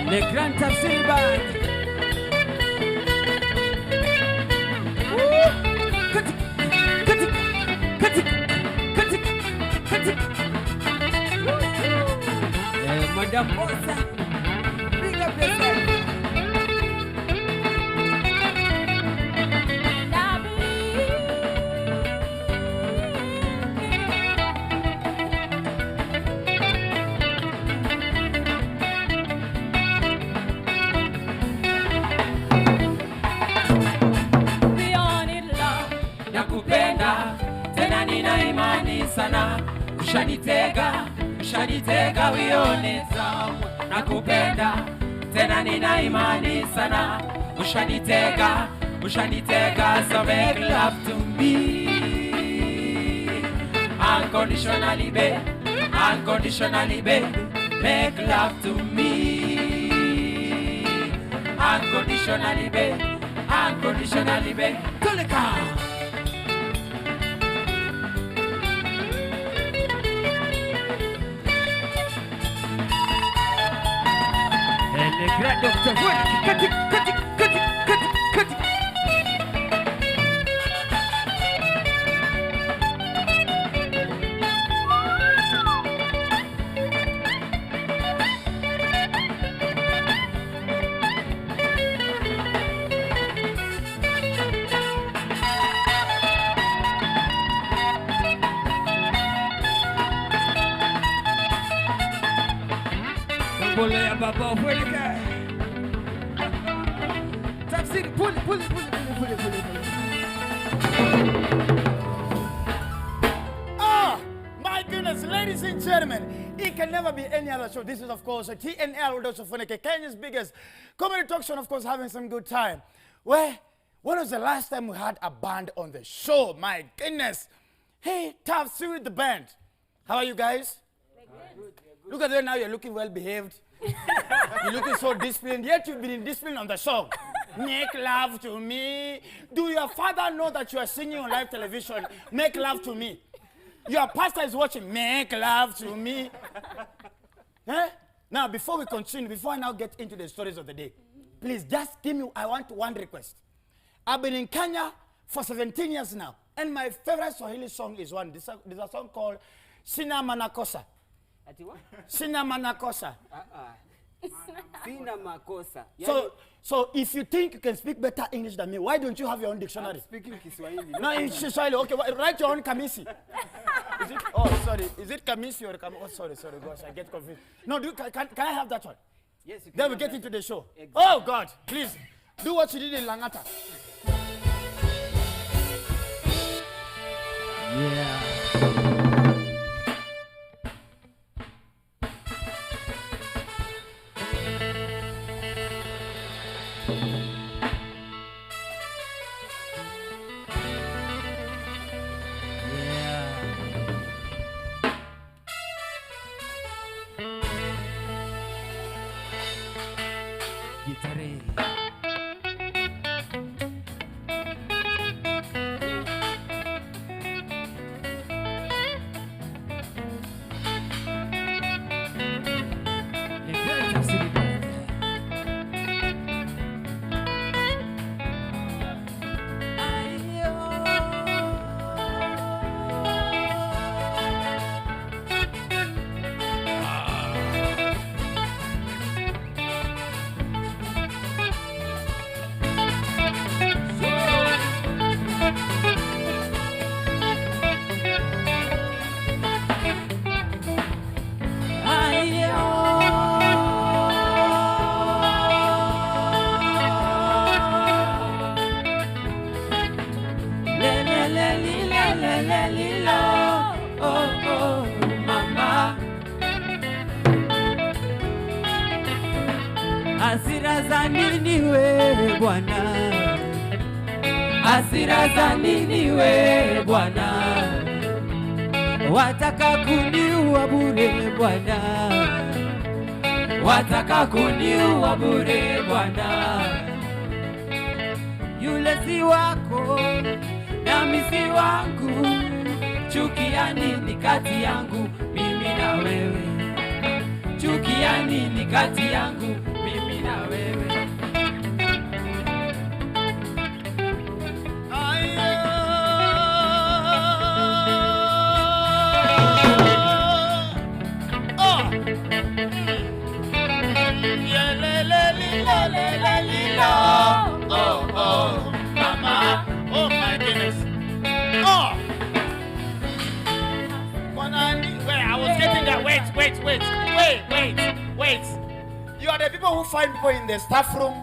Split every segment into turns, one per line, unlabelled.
Le Grand Tafsiri Band. Madam Mosa, big up yourself.
Sana ushanitega wione zamu nakupenda tena nina imani sana ushanitega so make love to me unconditionally babe make love to me unconditionally babe Tulika.
Le Grand Docteur Kati. Boleh apa boleh. Tafsiri pull.
Oh, my goodness, ladies and gentlemen, it can never be any other show. This is, of course, a TNL, Kenya's biggest comedy talk show, of course, having some good time. When was the last time we had a band on the show? My goodness. Hey, Tafsiri the band. How are you guys? Look at them now, you're looking well behaved. You're looking so disciplined, yet you've been indisciplined on the song. Make love to me. Do your father know that you are singing on live television? Make love to me. Your pastor is watching. Make love to me. Eh? Now, before we continue, before I now get into the stories of the day, please just give me, I want one request. I've been in Kenya for 17 years now, and my favorite Swahili song is one. There's a song called Sina Manakosa. Sina Manakosa.
Sina makosa.
So if you think you can speak better English than me, why don't you have your own dictionary?
I'm speaking Kiswahili.
No, in Kiswahili. Okay, write your own kamisi. Is it? Oh, sorry. Is it kamisi or kamisi? Oh, sorry. Gosh, I get confused. No, can I have that one?
Yes, you can.
Then we get into the show.
Exactly.
Oh God, please do what you did in Langata.
Yeah.
Hasira za nini we Bwana? Hasira za nini we Bwana? Wataka kuniua bure Bwana. Wataka kuniua bure Bwana. Yule si wako nami si wangu. Chukia nini kati yangu mimi na wewe? Chukia nini kati yangu mimi
You are the people who find people in the staff room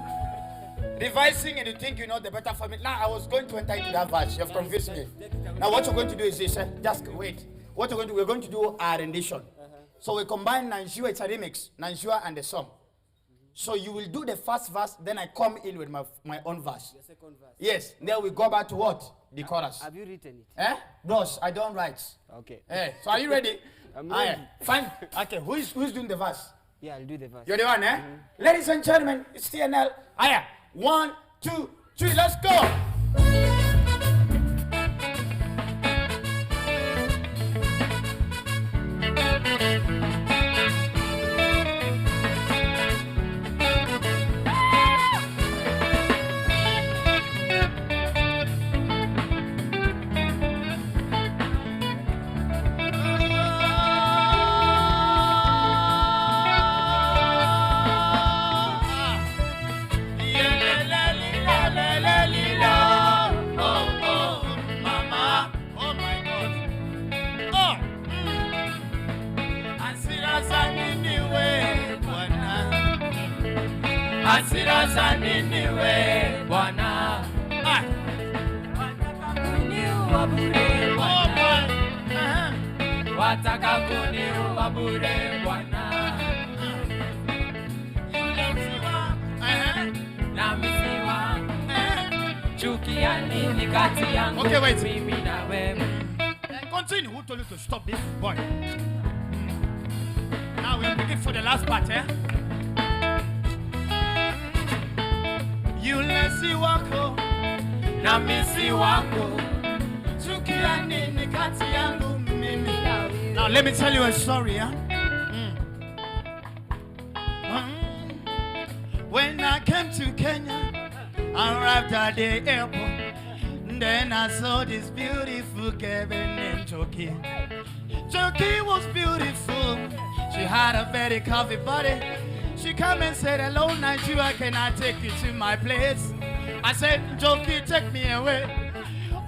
revising and you think you know the better for me. Now I was going to enter into that verse. You have confused me. Now what you're going to do is this. Just wait. What you're going to do, we're going to do a rendition. So we combine Nanjua, it's a remix, Nanjua and the song. So you will do the first verse, then I come in with my own verse.
Your second verse.
Yes. Then we go back to what? The chorus.
Have you written it?
Eh? Bros, I don't write.
Okay.
So are you ready?
I'm ready.
Fine. Okay, who's doing the verse?
Yeah, I'll do the verse.
You're the one, eh? Ladies and gentlemen, it's TNL. 1, 2, 3, let's go!
Hasira za nini we Bwana? Wataka kuniua bure Bwana. Wataka kuniua bure Bwana. Na misiwa chuki ya nini kati yangu mimi na wewe.
Continue. Who told you to stop this boy? Now we're looking for the last part, eh? Yule si wako
Na misi wako
chuki ya nini kati yangu mimi. Now let me tell you a story, huh? When I came to Kenya, I arrived at the airport. Then I saw this beautiful girl named Joki. Joki was beautiful. She had a very curvy body. She came and said, hello Nigeria, can I take you to my place? I said, Joki, take me away.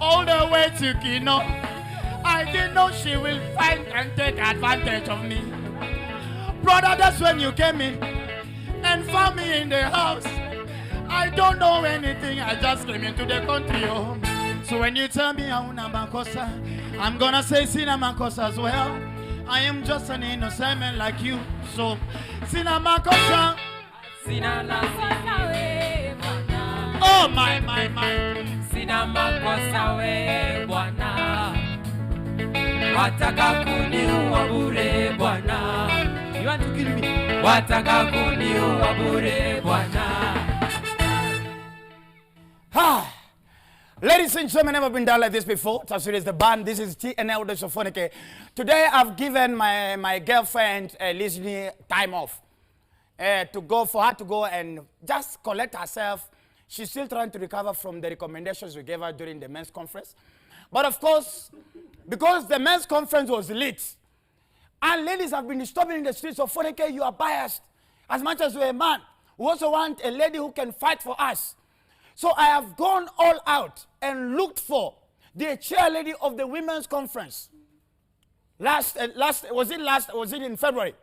All the way to Kino. I didn't know she will find and take advantage of me. Brother, that's when you came in and found me in the house. I don't know anything, I just came into the country. Oh. So when you tell me Auna Makosa, I'm gonna say Sina Makosa as well. I am just an innocent man like you. So Sina Makosa.
Sina makosa we Bwana.
Oh my.
Sina makosa we Bwana. Wataka kuniua bure Bwana.
You want to kill me?
Wataka kuniua bure Bwana.
Ladies and gentlemen, never been done like this before. Tafsiri is the band. This is TNL the Sophonica. Today I've given my girlfriend listening time off for her to go and just collect herself. She's still trying to recover from the recommendations we gave her during the men's conference. But of course, because the men's conference was lit, and ladies have been disturbing in the streets of Foneke, you are biased. As much as you're a man, we also want a lady who can fight for us. So I have gone all out and looked for the chair lady of the women's conference. Was it in February?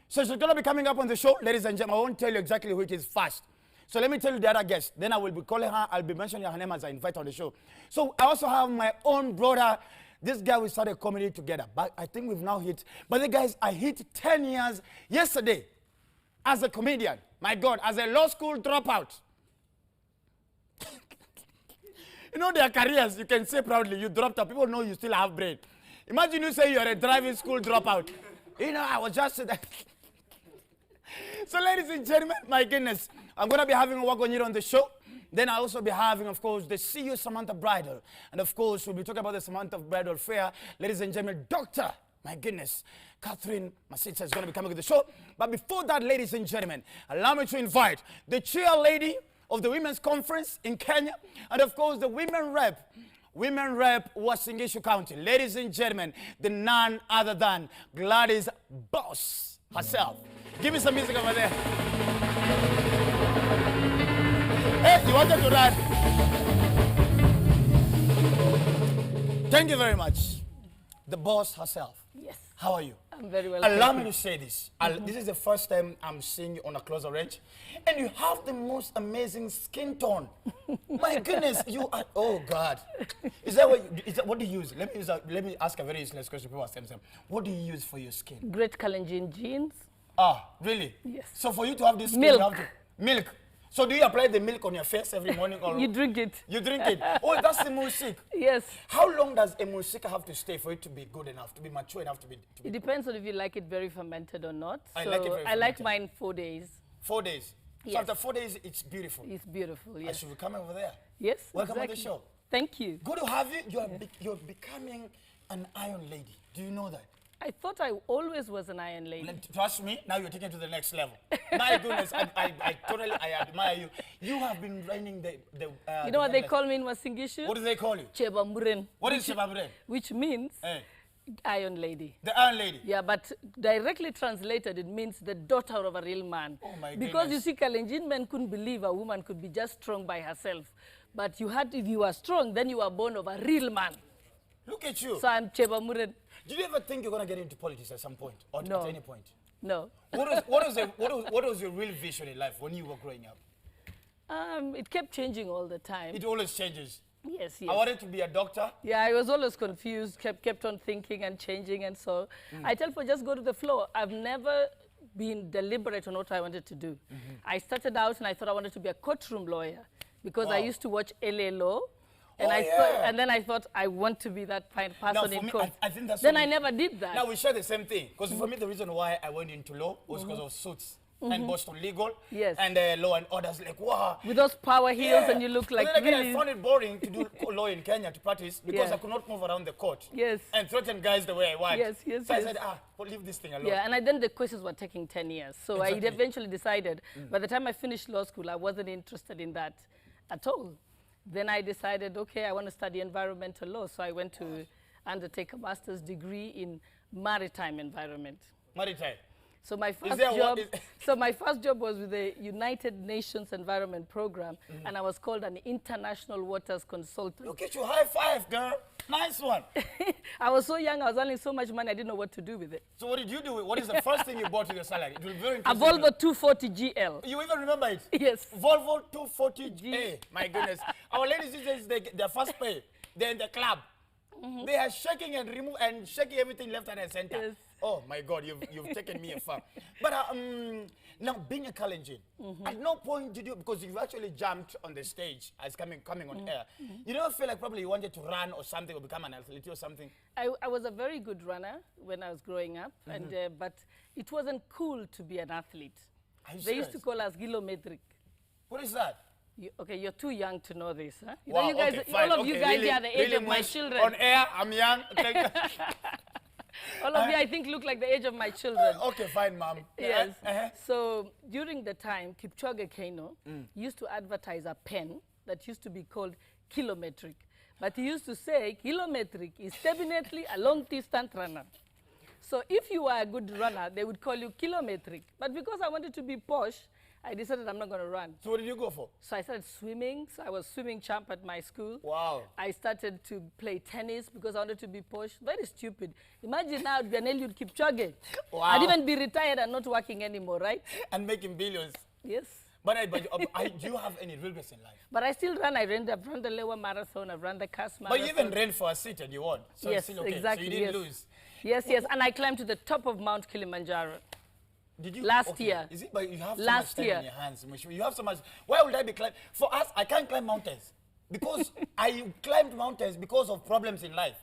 So she's going to be coming up on the show, ladies and gentlemen. I won't tell you exactly who it is first. So let me tell you the other guest. Then I will be calling her. I'll be mentioning her name as I invite her on the show. So I also have my own brother. This guy, we started comedy together. But I think we've now hit. But the guys, I hit 10 years yesterday as a comedian. My God, as a law school dropout. You know their careers, you can say proudly, you dropped out. People know you still have brain. Imagine you say you're a driving school dropout. You know, I was just... So ladies and gentlemen, my goodness, I'm going to be having a walk on you on the show. Then I'll also be having, of course, the CU Samantha Bridal. And of course, we'll be talking about the Samantha Bridal Fair. Ladies and gentlemen, Dr. My goodness, Catherine Masita is going to be coming to the show. But before that, ladies and gentlemen, allow me to invite the chair lady of the Women's Conference in Kenya, and of course the Women Rep Wasingishu County. Ladies and gentlemen, the none other than Gladys Boss herself. Give me some music over there. Hey, you wanted to run? Thank you very much. The boss herself.
Yes.
How are you?
I'm very well.
Allow me to say this. This is the first time I'm seeing you on a closer range. And you have the most amazing skin tone. My goodness, you are, oh God. Is that what do you use? Let me ask a very useless question. People ask themselves, what do you use for your skin?
Great Kalenjin jeans.
Ah, really?
Yes.
So for you to have this skin,
Milk.
you have to, milk. So do you apply the milk on your face every morning? Or
You drink it.
You drink it. Oh, that's the musik.
Yes.
How long does a musik have to stay for it to be good enough, to be mature enough to be?
It depends on if you like it very fermented or not.
I
so
like it very
I like
fermented.
mine 4 days.
4 days. So
Yes.
after 4 days, it's beautiful.
It's beautiful,
I
yes.
should be coming over there.
Yes,
Welcome
exactly.
to the show.
Thank you.
Good to have you. You're becoming an iron lady. Do you know that?
I thought I always was an iron lady.
Trust me, now you're taking it to the next level. My goodness, I totally admire you. You have been running the
You know what they call me in Wasingishu?
What do they call you?
Cheba Muren.
What is Shebamre?
Which means
Hey,
iron lady.
the iron lady.
Yeah, but directly translated, it means the daughter of a real man.
Oh my
Because
goodness.
you see, Kalenjin men couldn't believe a woman could be just strong by herself. But if you are strong, then you are born of a real man.
Look at you.
So I'm Cheba Muren.
Did you ever think you're going to get into politics at some point? Or
No.
at any point?
No.
What was your real vision in life when you were growing up?
It kept changing all the time.
It always changes.
Yes, yes.
I wanted to be a doctor.
Yeah, I was always confused, kept on thinking and changing, and so I tell people just go to the flow. I've never been deliberate on what I wanted to do. I started out and I thought I wanted to be a courtroom lawyer because I
Wow.
used to watch LA Law. And,
Oh,
and then I thought, I want to be that kind of person
for
in
me,
court.
I think that's
then
what
I
we-
never did that.
Now we share the same thing. Because for me, the reason why I went into law was because of suits and Boston Legal
Yes.
and law and orders. Like, wow.
With those power heels and you look
But
like
then again,
really...
I found it boring to do law in Kenya to practice because
Yeah.
I could not move around the court.
Yes.
And threaten guys the way I want.
Yes, yes,
So I
yes.
said, well, leave this thing alone.
Yeah, and then the courses were taking 10 years. So I
Exactly.
eventually decided, by the time I finished law school, I wasn't interested in that at all. Then I decided, okay, I want to study environmental law. So I went to undertake a master's degree in maritime environment.
Maritime.
So my first
there
job,
what is-
so my first job was with the United Nations Environment Program, and I was called an international waters consultant.
Look at you, high five, girl. Nice one.
I was so young, I was earning so much money, I didn't know what to do with it.
So what did you do? What is the first thing you bought with your salary? It will be very
A
interesting.
Volvo 240 GL.
You even remember it?
Yes.
Volvo 240G. My goodness. Our ladies these days, their first pay, they're in the club. They are shaking and shaking everything left and center.
Yes.
Oh my God, you've taken me a far. But now being a Kalenjin, at no point did you, because you actually jumped on the stage as coming on air, you don't feel like probably you wanted to run or something or become an athlete or something?
I was a very good runner when I was growing up, and but it wasn't cool to be an athlete.
Are you
They used to
serious?
call us kilometric.
What is that?
Okay, you're too young to know this, huh? You
Wow,
know, you guys,
okay, fine,
all of you
okay,
guys
really-
are the age
really
of my
much
children.
On air, I'm young.
All of you, I think, look like the age of my children.
Okay, fine, ma'am.
Yes.
Uh-huh.
So during the time, Kipchoge Keino used to advertise a pen that used to be called kilometric. But he used to say kilometric is definitely a long distance runner. So if you were a good runner, they would call you kilometric. But because I wanted to be posh, I decided I'm not going to run.
So what did you go for?
So I started swimming. So I was swimming champ at my school.
Wow.
I started to play tennis because I wanted to be posh. Very stupid. Imagine now I'd be an Eliud Kipchoge.
Wow.
I'd even be retired and not working anymore, right?
And making billions.
Yes.
But do you have any regrets in life?
But I still run. I've run the Lewa Marathon. I've run the Cass
But
Marathon.
you even ran for a seat and you won. So
Yes,
it's still okay.
exactly.
So you didn't
yes.
lose.
Yes, yes. And I climbed to the top of Mount Kilimanjaro.
Did you?
Last year.
Is it? But you have so
Last
much time
year.
in your hands. You have so much. Why would I be climbing? For us, I can't climb mountains. Because I climbed mountains because of problems in life.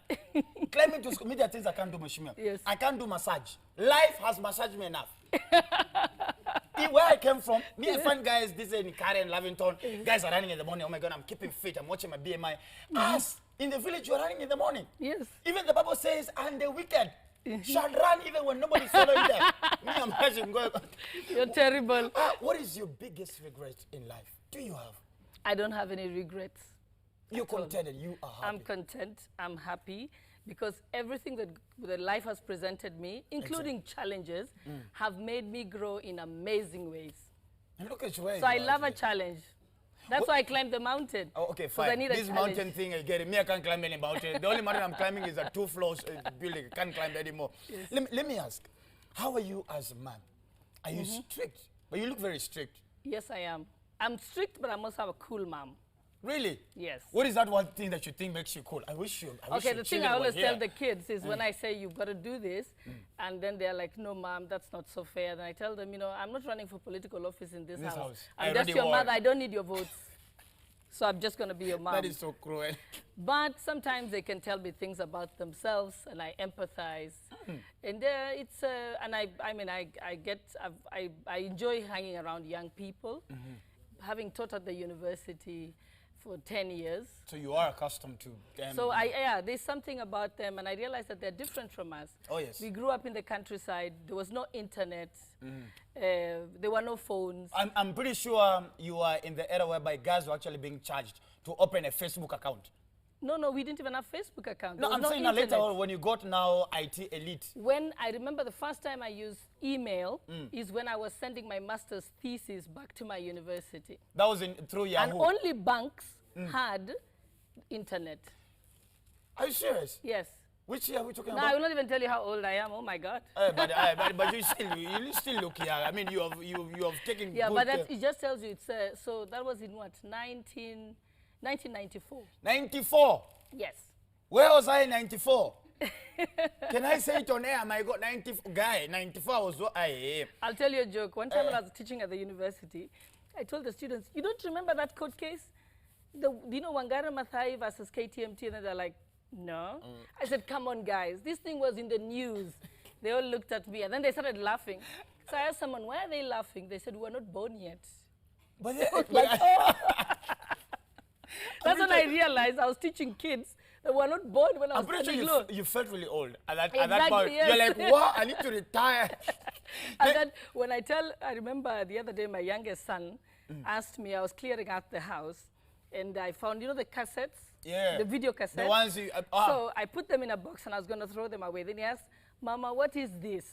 Climbing to me, there are things I can't do, Mheshimiwa.
Yes.
I can't do massage. Life has massaged me enough. Where I came from, me and find guys, this in Karen, Lavington, guys are running in the morning. Oh my God, I'm keeping fit. I'm watching my BMI. Us, in the village, you're running in the morning.
Yes.
Even the Bible says, and the wicked shall run even when nobody's following them. Me, I'm passing.
You're terrible.
What is your biggest regret in life? Do you have?
I don't have any regrets.
You're
at all.
contented. You are happy.
I'm content. I'm happy because everything that life has presented me, including challenges, have made me grow in amazing ways.
And look at you.
So I love a challenge. That's why I climbed the mountain.
Oh, okay,
'Cause I
fine.
need a
This
challenge.
mountain thing, I get it. Me, I can't climb any mountain. The only mountain I'm climbing is a 2 floors building. I can't climb anymore.
Yes.
Let me ask, how are you as a man? Are you strict? But you look very strict.
Yes, I am. I'm strict, but I'm also a cool mom.
Really?
Yes.
What is that one thing that you think makes you cool? I wish you.
Okay, the thing I always tell the kids is when I say you've got to do this, and then they're like, no, mom, that's not so fair. Then I tell them, you know, I'm not running for political office in this house.
I
I'm just
already
your
won.
mother. I don't need your votes. So I'm just going to be your mom.
That is so cruel.
But sometimes they can tell me things about themselves, and I empathize. And it's and I mean I enjoy hanging around young people. Having taught at the university for 10 years.
So you are accustomed to them.
So there's something about them, and I realized that they're different from us.
Oh, yes.
We grew up in the countryside. There was no internet. There were no phones.
I'm pretty sure you are in the era whereby guys were actually being charged to open a Facebook account.
No, we didn't even have Facebook account.
No,
There
I'm
was
saying
no
now later
internet.
on when you got now IT elite.
When I remember the first time I used email is when I was sending my master's thesis back to my university.
That was through Yahoo.
And only banks had internet.
Are you serious?
Yes.
Which year are we talking
No, I
about?
will not even tell you how old I am. Oh my God.
But you still look young. I mean, you have taken
Yeah,
good
but
care.
that, it just tells you it's so that was in what 1994.
94.
Yes.
Where was I in 94? Can I say it on air? My God, 94 guy, 94 was what I.
I'll tell you a joke. One time when I was teaching at the university, I told the students, "You don't remember that court case? You know Wangara Maathai versus KTMT?" And they're like, "No." I said, "Come on, guys. This thing was in the news." They all looked at me, and then they started laughing. So I asked someone, "Why are they laughing?" They said, "We're not born yet."
But
That's when I realized I was teaching kids that were not born when I was
I'm pretty
studying
sure
law.
you felt really old at that
Exactly,
point.
yes.
You're like, what? I need to retire.
And then when I remember the other day my youngest son asked me, I was clearing out the house, and I found, you know, the cassettes?
Yeah.
The video cassettes?
The ones you...
So I put them in a box and I was going to throw them away. Then he asked, "Mama, what is this?"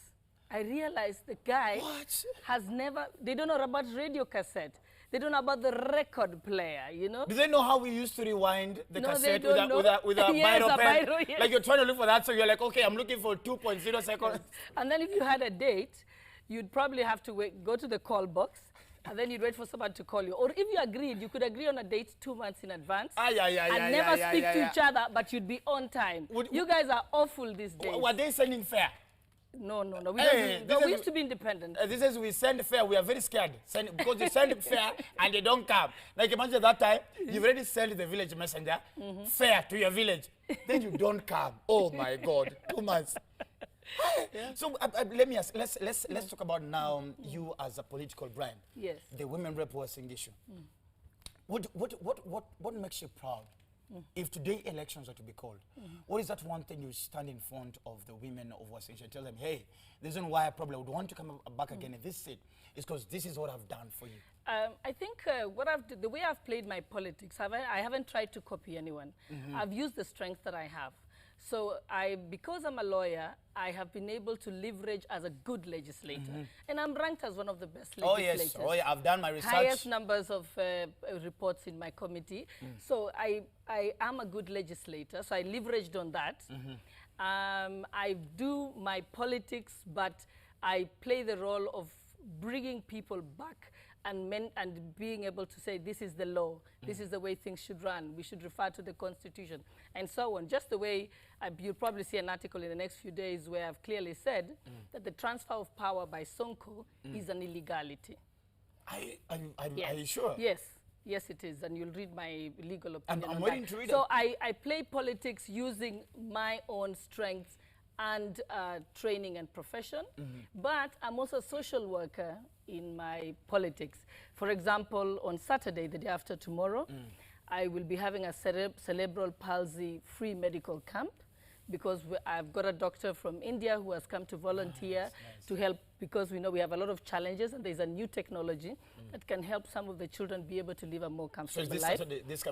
I realized the guy
What?
has never, they don't know about radio cassette. They don't know about the record player, you know?
Do they know how we used to rewind the
No, they
cassette
don't know.
with a
Yes,
biro
a
pen?
biro, yes.
Like you're trying to look for that, so you're like, okay, I'm looking for 2.0 seconds.
And then if you had a date, you'd probably have to go to the call box, and then you'd wait for someone to call you. Or if you agreed, you could agree on a date 2 months in advance and never speak to each other, but you'd be on time. You guys are awful these days.
Were they sending fare?
No. We,
Hey,
don't, no,
this
we
is-
used to be independent.
This is we send fare, we are very scared. Because they send fare and they don't come. Like imagine that time, you've already sent the village messenger fare to your village. Then you don't come. Oh my God, 2 months. So let me ask, let's talk about now you as a political brand.
Yes.
The women rep Wasing issue. What makes you proud? If today elections are to be called, what is that one thing you stand in front of the women of Wasing and tell them, hey, the reason why I probably would want to come back again in this seat is because this is what I've done for you.
I think the way I've played my politics, I haven't tried to copy anyone. I've used the strength that I have. So because I'm a lawyer, I have been able to leverage as a good legislator. And I'm ranked as one of the best legislators.
Oh yeah, I've done my research.
Highest numbers of reports in my committee. So I am a good legislator, so I leveraged on that. I do my politics, but I play the role of bringing people back and being able to say, this is the law, this is the way things should run, we should refer to the Constitution, and so on. Just the way you'll probably see an article in the next few days where I've clearly said that the transfer of power by Sonko is an illegality.
Are you sure?
Yes. Yes, it is, and you'll read my legal opinion.
I'm
on
waiting
that.
to read
So I play politics using my own strengths and training and profession, but I'm also a social worker in my politics. For example, on Saturday, the day after tomorrow, I will be having a cerebral palsy free medical camp because I've got a doctor from India who has come to volunteer to help, because we know we have a lot of challenges and there's a new technology that can help some of the children be able to live a more comfortable
this
life.
Saturday, this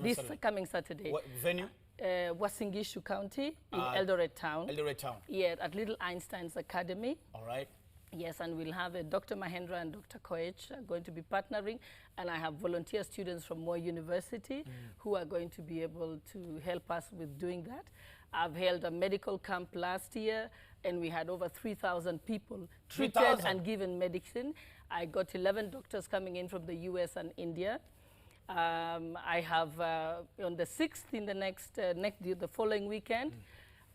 coming Saturday?
What
venue?
Wasingishu County in Eldoret Town.
Eldoret Town.
Yeah, at Little Einstein's Academy.
All right.
Yes, and we'll have Dr. Mahendra and Dr. Koech are going to be partnering, and I have volunteer students from Moy University who are going to be able to help us with doing that. I've held a medical camp last year, and we had over 3,000 people treated
3,000?
and given medicine. I got 11 doctors coming in from the US and India. I have on the 6th in the following weekend,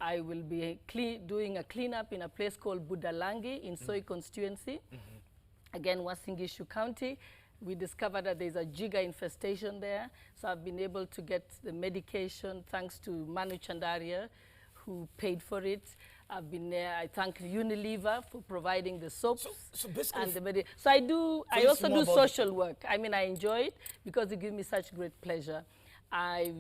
I will be doing a cleanup in a place called Budalangi in Soi constituency. Again, Wasingishu County. We discovered that there's a giga infestation there. So I've been able to get the medication thanks to Manu Chandaria, who paid for it. I've been there. I thank Unilever for providing the soaps.
So basically,
and the so I also do social work. I mean, I enjoy it because it gives me such great pleasure. I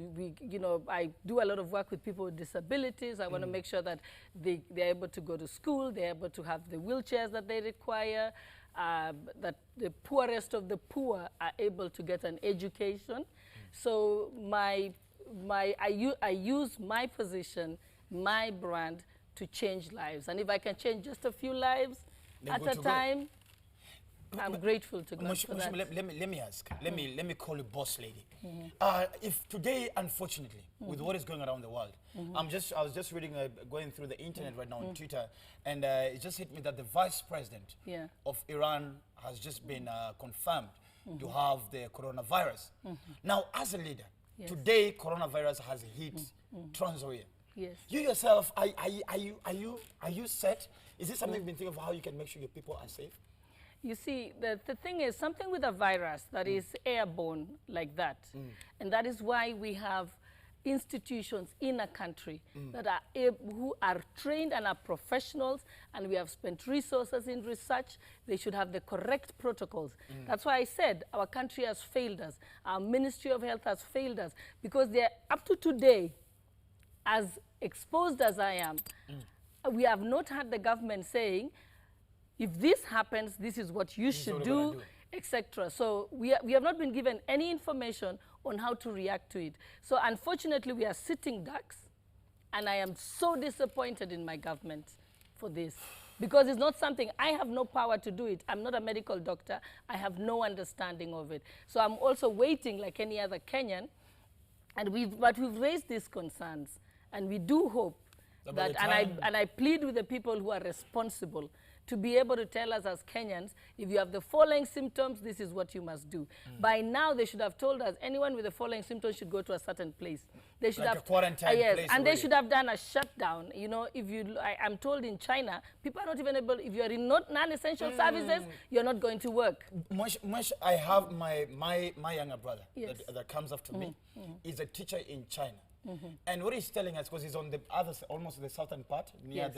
do a lot of work with people with disabilities. I want to make sure that they're able to go to school, they're able to have the wheelchairs that they require, that the poorest of the poor are able to get an education. So I use my position, my brand, to change lives. And if I can change just a few lives at a time, I'm grateful to God for that.
Let me ask. Let me call you boss lady. If today, unfortunately, with what is going around the world, I was just reading, going through the internet right now on Twitter, and it just hit me that the vice president of Iran has just been confirmed to have the coronavirus. Now, as a leader, today coronavirus has hit Trans Nzoia.
Yes.
You yourself, are you set? Is this something you've been thinking of how you can make sure your people are safe?
You see, the thing is, something with a virus that is airborne like that, and that is why we have institutions in a country that are who are trained and are professionals, and we have spent resources in research. They should have the correct protocols. That's why I said our country has failed us. Our Ministry of Health has failed us because they're up to today, as exposed as I am, we have not had the government saying, if this happens, this is what you should do, etc. So we have not been given any information on how to react to it. So unfortunately, we are sitting ducks, and I am so disappointed in my government for this because it's not something, I have no power to do it. I'm not a medical doctor. I have no understanding of it. So I'm also waiting like any other Kenyan, but we've raised these concerns, and we do hope that, and I plead with the people who are responsible to be able to tell us as Kenyans, if you have the following symptoms, this is what you must do. By now, they should have told us anyone with the following symptoms should go to a certain place. They should
like
have
a quarantine place
and they should have done a shutdown. You know, if I'm told in China, people are not even able. If you are in non-essential services, you're not going to work.
Much I have my younger brother that comes up to me. Is a teacher in China. And what he's telling us, because he's on the other, almost the southern part, near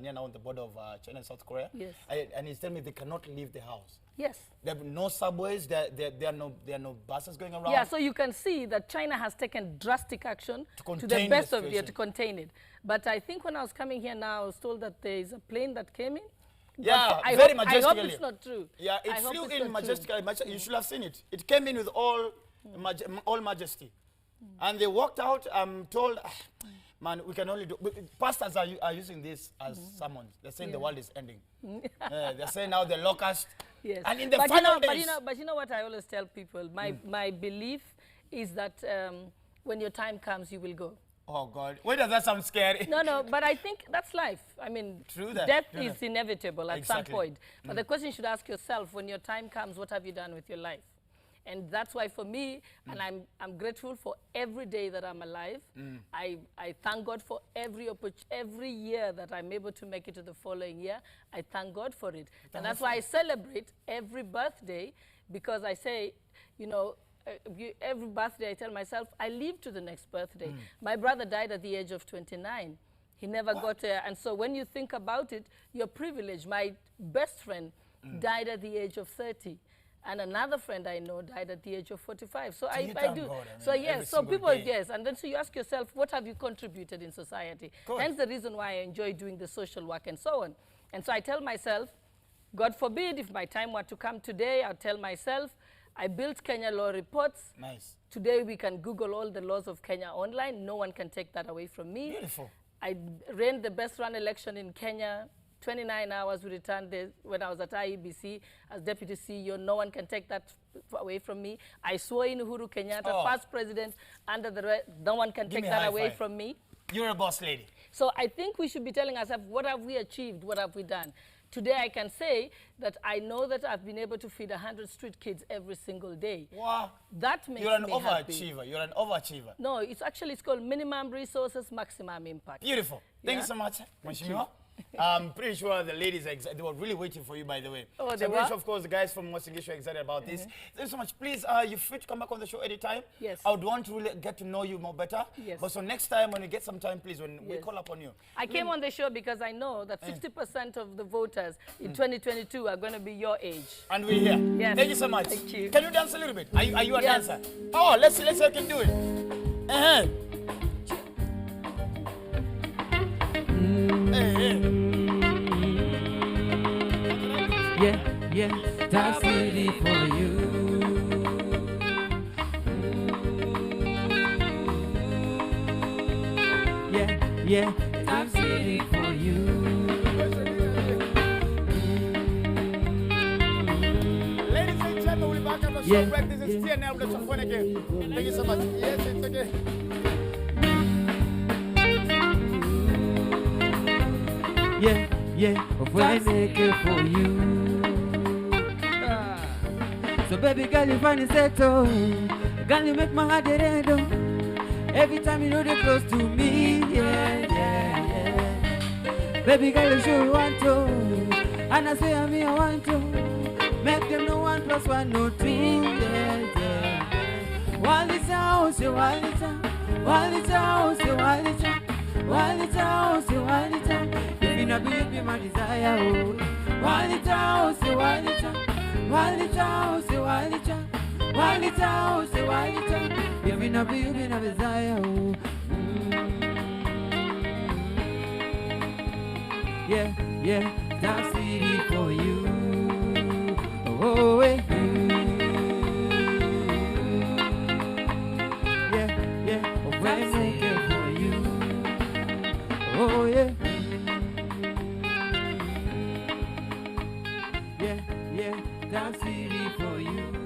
near now on the border of China and South Korea.
Yes.
And he's telling me they cannot leave the house.
Yes.
There are no subways. There are no buses going around.
Yeah. So you can see that China has taken drastic action to the best of it to contain it. But I think when I was coming here now, I was told that there is a plane that came in.
Yeah,
very
majestically.
I hope it's not true.
Yeah, it flew in majestically. You should have seen it. It came in with all majesty. And they walked out. I'm told, man, we can only do. Pastors are using this as sermons. They're saying the world is ending. They're saying now the locust.
Yes.
And in the final days.
But you know what I always tell people? My belief is that when your time comes, you will go.
Oh, God. Why does that sound scary?
No, but I think that's life. I mean, death is inevitable at some point. But the question you should ask yourself, when your time comes, what have you done with your life? And that's why for me, and I'm grateful for every day that I'm alive. I thank God for every year that I'm able to make it to the following year. I thank God for it. And that's why I celebrate every birthday, because I say, you know, every birthday I tell myself, I live to the next birthday. My brother died at the age of 29. He never got there. And so when you think about it, you're privileged. My best friend died at the age of 30. And another friend I know died at the age of 45. So I do.
God,
so yes, so people, yes. And then so you ask yourself, what have you contributed in society? Hence the reason why I enjoy doing the social work and so on. And so I tell myself, God forbid, if my time were to come today, I'll tell myself, I built Kenya Law Reports.
Nice.
Today we can Google all the laws of Kenya online. No one can take that away from me.
Beautiful.
I ran the best run election in Kenya 29 hours we returned there when I was at IEBC as Deputy CEO. No one can take that away from me. I swore in Uhuru Kenyatta, first president under the no one can take that away from me.
You're a boss lady.
So I think we should be telling ourselves, what have we achieved? What have we done? Today I can say that I know that I've been able to feed 100 street kids every single day.
Wow.
That makes me
You're an
happy.
overachiever. You're an overachiever.
No, it's called minimum resources, maximum impact.
Beautiful. Thank you so much, Mheshimiwa. I'm pretty sure the ladies are excited. They were really waiting for you, by the way.
Oh,
so
they
I'm pretty
were?
sure, of course, the guys from Mosingishu are excited about this. Thank you so much. Please, you're free to come back on the show anytime.
Yes.
I would want to really get to know you more better.
Yes.
But so next time, when you get some time, please, when we call up on you.
I came on the show because I know that 60% of the voters in 2022 are going to be your age.
And we're here.
Yes.
Thank you so much.
Thank you.
Can you dance a little bit? Are you a
Yes.
dancer? Oh, let's see if I can do it. Hey.
Yeah, Tafsiri for you. Yeah, Tafsiri for you.
Ladies and gentlemen, we're back on the show. This is TNL with the phone again. Thank you so much. Yes, it's okay.
Yeah, when I make it for you. So baby girl, you find it settle. Girl, you make my heart red. Every time you know they're close to me. Yeah. Baby girl, you sure you want to. And I say I want to. Make them know 1 + 1 no 2. Yeah. Walita, oh, say Walita. Walita, oh, say Walita. Walita, oh, say Walita. If you not be my desire, oh. Walita, oh, say Walita. Walita, oh, say Walita. Walita, oh, say Walita. If you not be my desire, oh. Yeah, Tafsiri for you. Oh, yeah. Yeah, when I make it for you. Oh, yeah. Yeah, Tafsiri for you.